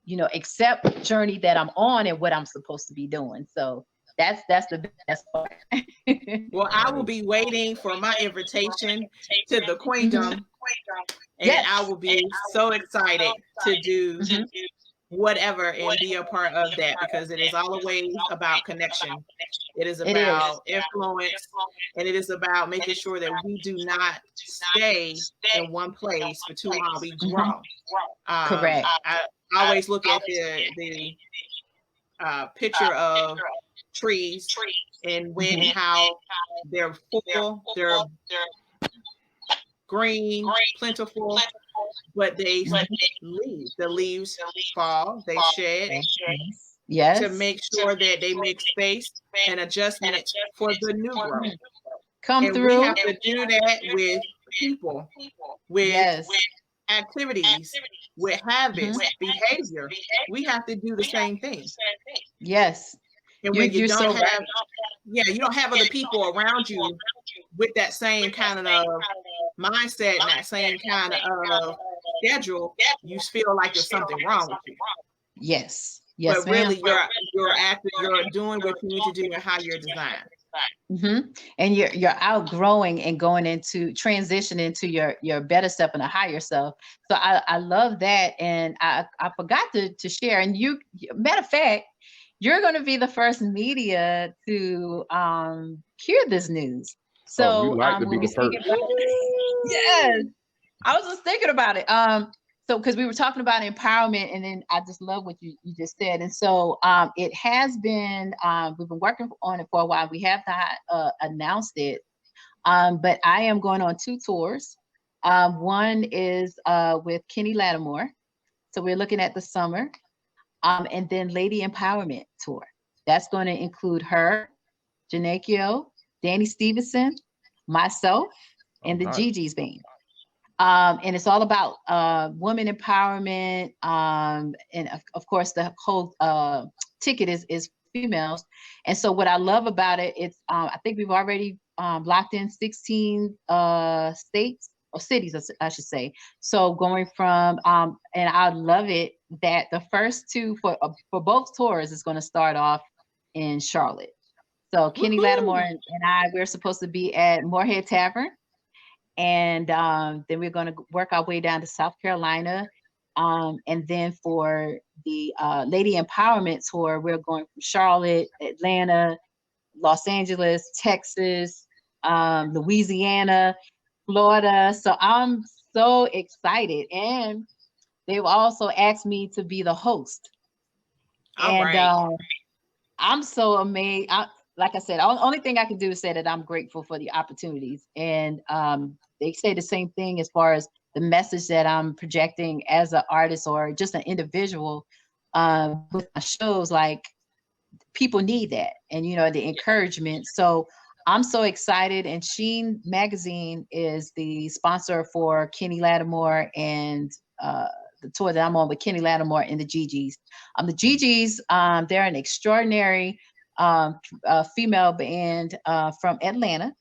you know, accept the journey that I'm on and what I'm supposed to be doing. So That's the best part. Well, I will be waiting for my invitation to the Queendom, and Yes. I will be so excited to do Mhm. whatever and be a part of that, because it is always about connection. It is It is. about influence, and it is about making sure that we do not stay in one place for too long. We grow. Correct. I always look at the picture of trees and when how they're full, they're green, plentiful, but they leave. The leaves fall, they shed, Yes. to make sure that they make space and adjustments for the new growth. Come And through. we have to do that with people, with Yes. activities, with habits, behavior. We have to do the same thing. Yes. And when you You're don't so have, right. you don't have other people around you with that same kind of mindset and that same kind of schedule, you feel like there's something wrong with you. Yes. Yes, But really, ma'am. you're active, you're doing what you need to do and how you're designed. And you're outgrowing and going into transition into your better self and a higher self. So I love that. And I forgot to share. And you, matter of fact, you're going to be the first media to hear this news. So we like to be when we the speak first. about yes, I was just thinking about it. So because we were talking about empowerment, and then I just love what you just said. And so it has been, we've been working on it for a while. We have not announced it, but I am going on 2 tours. One is with Kenny Lattimore. So we're looking at the summer. And then Lady Empowerment Tour. That's going to include her, Janakio, Danny Stevenson, myself, and the nice. Gigi's band. And it's all about women empowerment. And of course, the whole ticket is females. And so what I love about it, it's I think we've already locked in 16 states or cities, I should say. So going from, and I love it that the first 2 for both tours is going to start off in Charlotte. So Kenny Lattimore and I, we're supposed to be at Moorhead Tavern. And then we're going to work our way down to South Carolina. And then for the Lady Empowerment Tour, we're going from Charlotte, Atlanta, Los Angeles, Texas, Louisiana, Florida. So I'm so excited. And they've also asked me to be the host. I'm so amazed. Like I said, only thing I can do is say that I'm grateful for the opportunities. And they say the same thing as far as the message that I'm projecting as an artist or just an individual with my shows. Like, people need that, and the encouragement. So I'm so excited. And Sheen Magazine is the sponsor for Kenny Lattimore and the tour that I'm on with Kenny Lattimore and the Gigi's. The Gigi's, they're an extraordinary female band from Atlanta.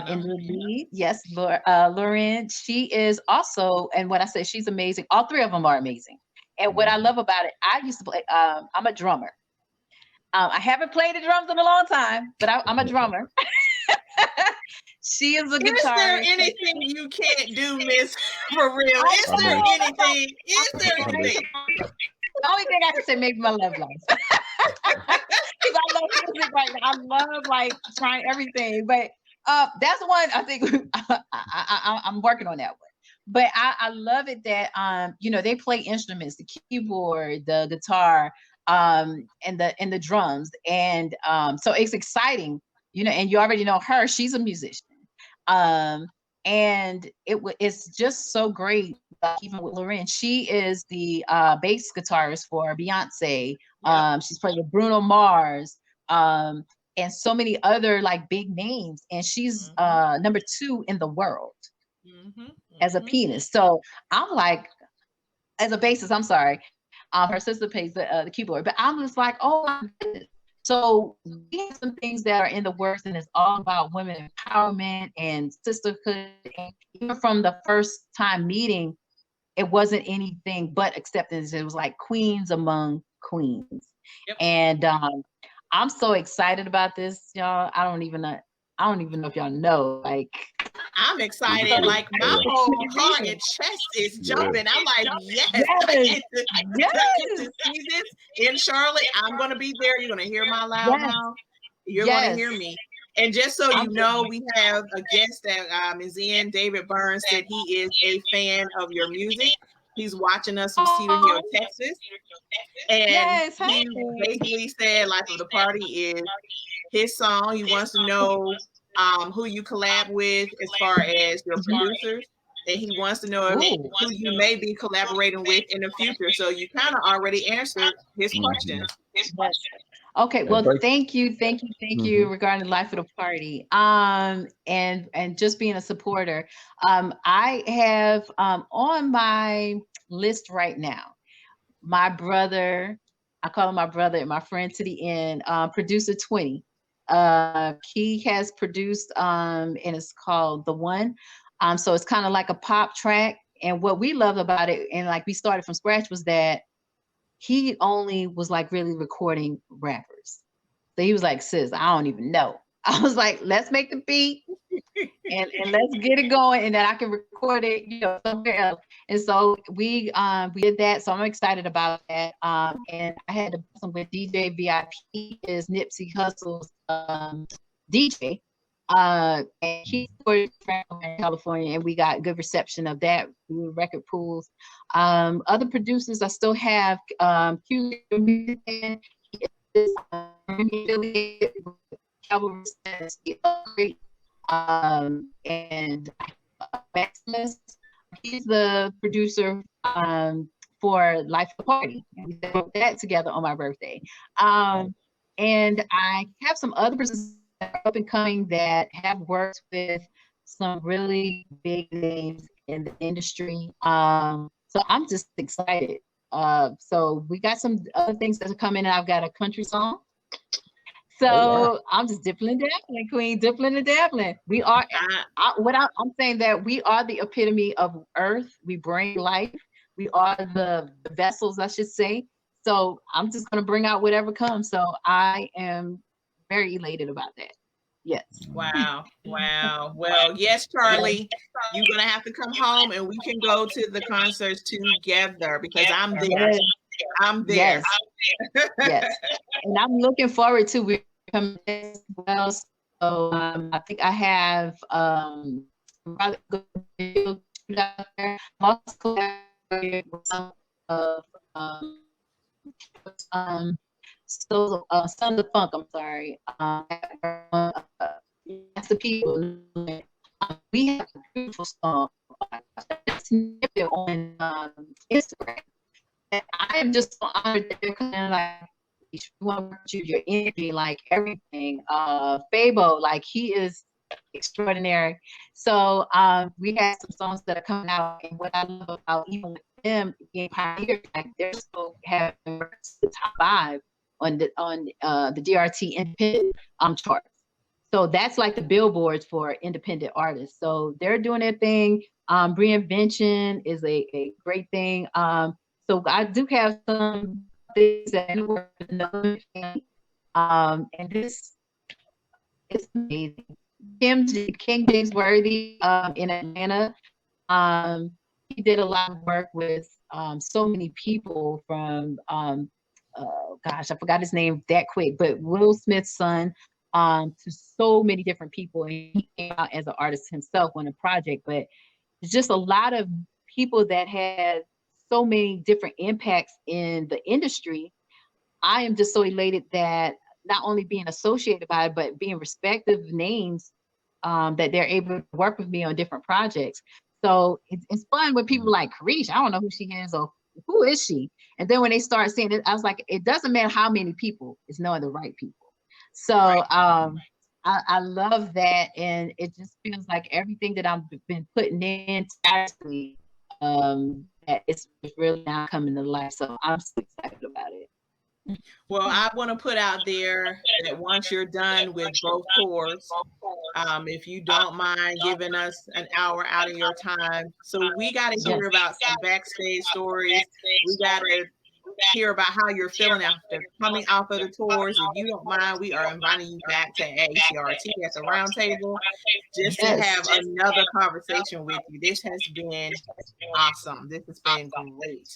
In the lead, yes, Lauren. She is also, and when I say she's amazing, all 3 of them are amazing. And what I love about it, I used to play. I'm a drummer. I haven't played the drums in a long time, but I'm a drummer. She is a guitarist. Is there anything you can't do, Miss Forreal? Is there anything? The only thing I can say, maybe my love life. Because I love music right now. I love like trying everything. But that's one I think I'm working on that one. But I love it that they play instruments, the keyboard, the guitar, and the drums. And so it's exciting, and you already know her, she's a musician. And it's just so great. Even with Lauren, she is the bass guitarist for Beyonce. She's played with Bruno Mars, and so many other like big names. And she's number 2 in the world as a pianist. So I'm like, as a bassist, I'm sorry. Her sister plays the keyboard, but I'm just like, oh my goodness. So we have some things that are in the works, and it's all about women empowerment and sisterhood. And even from the first time meeting, it wasn't anything but acceptance. It was like queens among queens. Yep. And I'm so excited about this, y'all. I don't even know if y'all know. Like, I'm excited. Like my whole heart and chest is jumping. I'm like, yes, I get to see this in Charlotte. I'm gonna be there. You're gonna hear my loud mouth. You're gonna hear me. And just so you know, we have a guest that is in. David Burns said he is a fan of your music. He's watching us from Cedar Hill, Texas. And he basically said Life of the Party is his song. He wants to know who you collab with as far as your producers. And he wants to know who you may be collaborating with in the future. So you kind of already answered his questions. Okay, well, thank you regarding Life of the Party. And just being a supporter. I have on my list right now, my brother, I call him my brother and my friend to the end, producer 20. He has produced and it's called The One. So it's kind of like a pop track. And what we love about it, and like we started from scratch, was that he only was like really recording rappers. So he was like, sis, I don't even know. I was like, let's make the beat and let's get it going, and then I can record it, somewhere else. And so we did that. So I'm excited about that. And I had to listen with DJ VIP is Nipsey Hussle's DJ. And he's in California, and we got good reception of that through record pools. Other producers I still have Q and Maximus, he's the producer for Life of the Party. We wrote that together on my birthday. And I have some other producers up and coming that have worked with some really big names in the industry. So I'm just excited. So we got some other things that are coming. I've got a country song. So I'm just dipping and dabbling, Queen, dipping and dabbling. We are, I'm saying that we are the epitome of earth. We bring life. We are the vessels, I should say. So I'm just going to bring out whatever comes. So I am very elated about that. Yes. Wow. Well, yes, Charlie, you're going to have to come home and we can go to the concerts together because I'm there. I'm there. Yes. And I'm looking forward to it coming as well. So I think I have rather good out there. I'm also collaborating with some of Sons of Funk, I'm sorry. That's the people. We have a beautiful song on Instagram. And I am just so honored that they're coming like, you want to choose your energy, like everything. Fabo, like he is extraordinary. So we have some songs that are coming out, and what I love about even with them being pioneers, like they're still having the top 5 on the DRT independent chart. So that's like the billboards for independent artists. So they're doing their thing. Reinvention is a great thing. So I do have some things that I work with another family. And this is amazing. King James Worthy in Atlanta. He did a lot of work with so many people from gosh, I forgot his name that quick, but Will Smith's son, to so many different people. And he came out as an artist himself on a project, but it's just a lot of people that had so many different impacts in the industry. I am just so elated that not only being associated by it, but being respective names that they're able to work with me on different projects. So it's fun when people like Kareesh, I don't know who she is or who is she? And then when they start seeing it, I was like, it doesn't matter how many people, it's knowing the right people. So I love that. And it just feels like everything that I've been putting in tirelessly, that it's really now coming to life. So I'm so excited about it. Well, I want to put out there that once you're done with both tours, if you don't mind giving us an hour out of your time, so we got to hear about some backstage stories. We got to hear about how you're feeling after coming off of the tours. If you don't mind, we are inviting you back to ATRT at the round table just to have another conversation with you. This has been awesome. This has been great.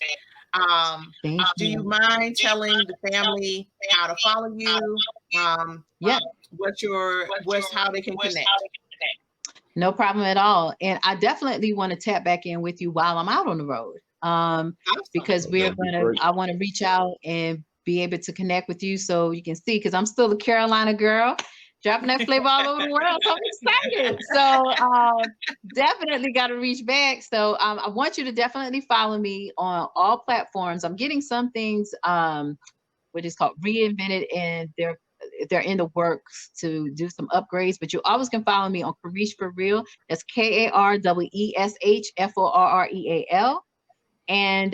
Do you mind telling the family how to follow you? What's how they can connect? No problem at all. And I definitely want to tap back in with you while I'm out on the road. Because I want to reach out and be able to connect with you so you can see, because I'm still a Carolina girl, dropping that flavor all over the world. So I'm excited. So definitely got to reach back. So I want you to definitely follow me on all platforms. I'm getting some things, what is called reinvented, and they're in the works to do some upgrades, but you always can follow me on Kareesh Forreal. That's KAREESH and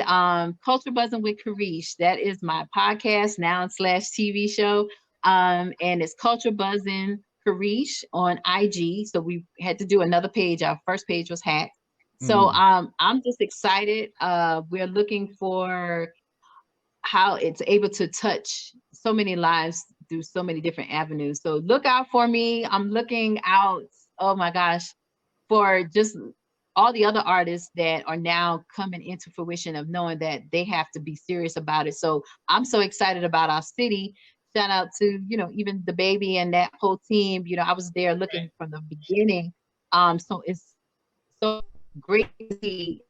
Culture Buzzing with Kareesh. That is my podcast now / TV show. And it's Culture Buzzing Kareesh on IG. So we had to do another page. Our first page was hacked. So I'm just excited. We're looking for how it's able to touch so many lives through so many different avenues. So look out for me. I'm looking out, oh my gosh, for just all the other artists that are now coming into fruition of knowing that they have to be serious about it. So I'm so excited about our city. Shout out to, even the baby and that whole team. I was there looking from the beginning. So it's so great to see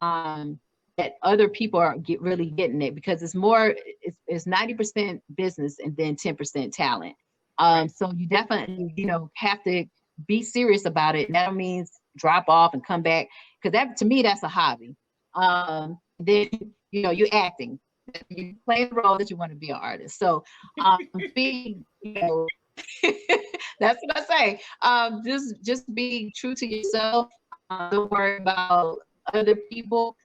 that other people are really getting it, because it's 90% business and then 10% talent. So you definitely, have to be serious about it. And that means drop off and come back, because that, to me, that's a hobby. Then, you're acting. You play the role that you want to be an artist. So that's what I say. Just be true to yourself. Don't worry about other people,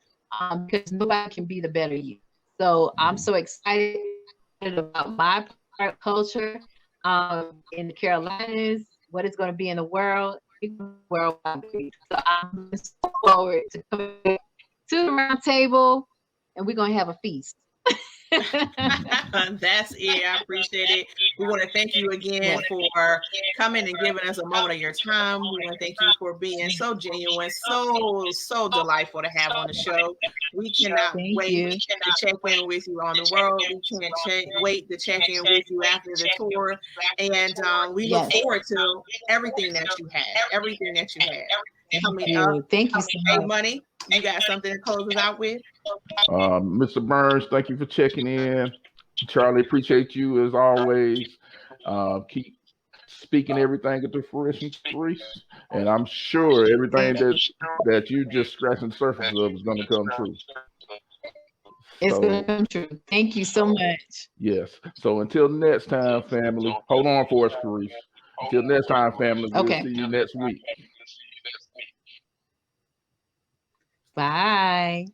because nobody can be the better you. So I'm so excited about my art culture in the Carolinas, what it's going to be in the world. Worldwide. So I'm looking forward to coming to the round table, and we're going to have a feast. That's it. I appreciate it. We want to thank you again for coming and giving us a moment of your time. We want to thank you for being so genuine, so delightful to have on the show. We cannot wait to check in with you on the road. We can't wait to check in with you after the tour, and we look forward to everything that you have. Coming up. Thank you so much. Hey, Money, you got something to close us out with? Mr. Burns, thank you for checking in. Charlie, appreciate you as always. Keep speaking everything into fruition, Kareesh, and I'm sure everything that you just scratching the surface of is going to come true. It's going to come true. Thank you so much. Yes. So until next time, family, hold on for us, Kareesh. Until next time, family, we'll see you next week. Bye.